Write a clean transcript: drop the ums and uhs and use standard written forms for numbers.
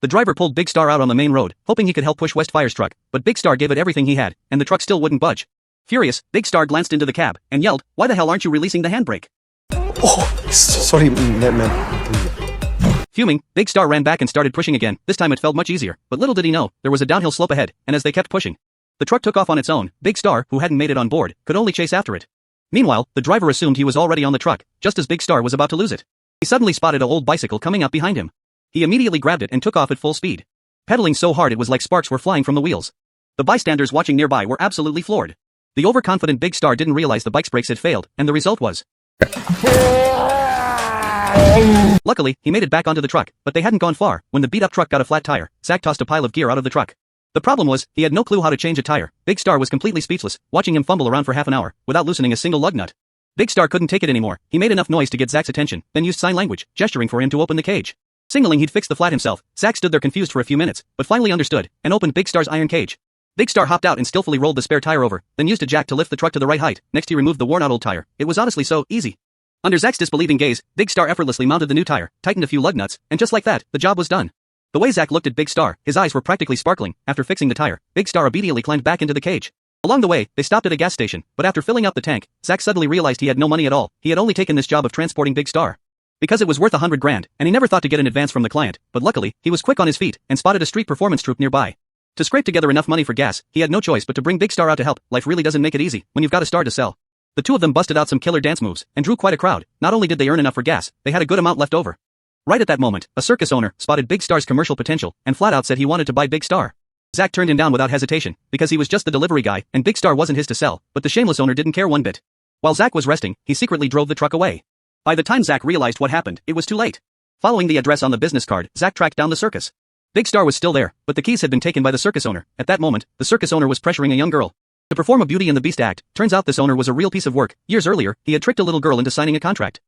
The driver pulled Big Star out on the main road, hoping he could help push Westfire's truck, but Big Star gave it everything he had, and the truck still wouldn't budge. Furious, Big Star glanced into the cab and yelled, "Why the hell aren't you releasing the handbrake?" Oh, sorry, man. Fuming, Big Star ran back and started pushing again. This time it felt much easier, but little did he know, there was a downhill slope ahead, and as they kept pushing, the truck took off on its own. Big Star, who hadn't made it on board, could only chase after it. Meanwhile, the driver assumed he was already on the truck, just as Big Star was about to lose it. He suddenly spotted an old bicycle coming up behind him. He immediately grabbed it and took off at full speed, pedaling so hard it was like sparks were flying from the wheels. The bystanders watching nearby were absolutely floored. The overconfident Big Star didn't realize the bike's brakes had failed, and the result was... Luckily, he made it back onto the truck, but they hadn't gone far. When the beat-up truck got a flat tire, Zack tossed a pile of gear out of the truck. The problem was, he had no clue how to change a tire. Big Star was completely speechless, watching him fumble around for half an hour, without loosening a single lug nut. Big Star couldn't take it anymore. He made enough noise to get Zack's attention, then used sign language, gesturing for him to open the cage. Signaling he'd fix the flat himself, Zack stood there confused for a few minutes, but finally understood, and opened Big Star's iron cage. Big Star hopped out and skillfully rolled the spare tire over, then used a jack to lift the truck to the right height. Next he removed the worn-out old tire. It was honestly so easy. Under Zack's disbelieving gaze, Big Star effortlessly mounted the new tire, tightened a few lug nuts, and just like that, the job was done. The way Zack looked at Big Star, his eyes were practically sparkling. After fixing the tire, Big Star obediently climbed back into the cage. Along the way, they stopped at a gas station, but after filling up the tank, Zack suddenly realized he had no money at all. He had only taken this job of transporting Big Star because it was worth $100 grand, and he never thought to get an advance from the client, but luckily, he was quick on his feet and spotted a street performance troupe nearby. To scrape together enough money for gas, he had no choice but to bring Big Star out to help. Life really doesn't make it easy when you've got a star to sell. The two of them busted out some killer dance moves and drew quite a crowd. Not only did they earn enough for gas, they had a good amount left over. Right at that moment, a circus owner spotted Big Star's commercial potential and flat out said he wanted to buy Big Star. Zack turned him down without hesitation, because he was just the delivery guy, and Big Star wasn't his to sell, but the shameless owner didn't care one bit. While Zack was resting, he secretly drove the truck away. By the time Zack realized what happened, it was too late. Following the address on the business card, Zack tracked down the circus. Big Star was still there, but the keys had been taken by the circus owner. At that moment, the circus owner was pressuring a young girl to perform a Beauty and the Beast act. Turns out this owner was a real piece of work. Years earlier, he had tricked a little girl into signing a contract.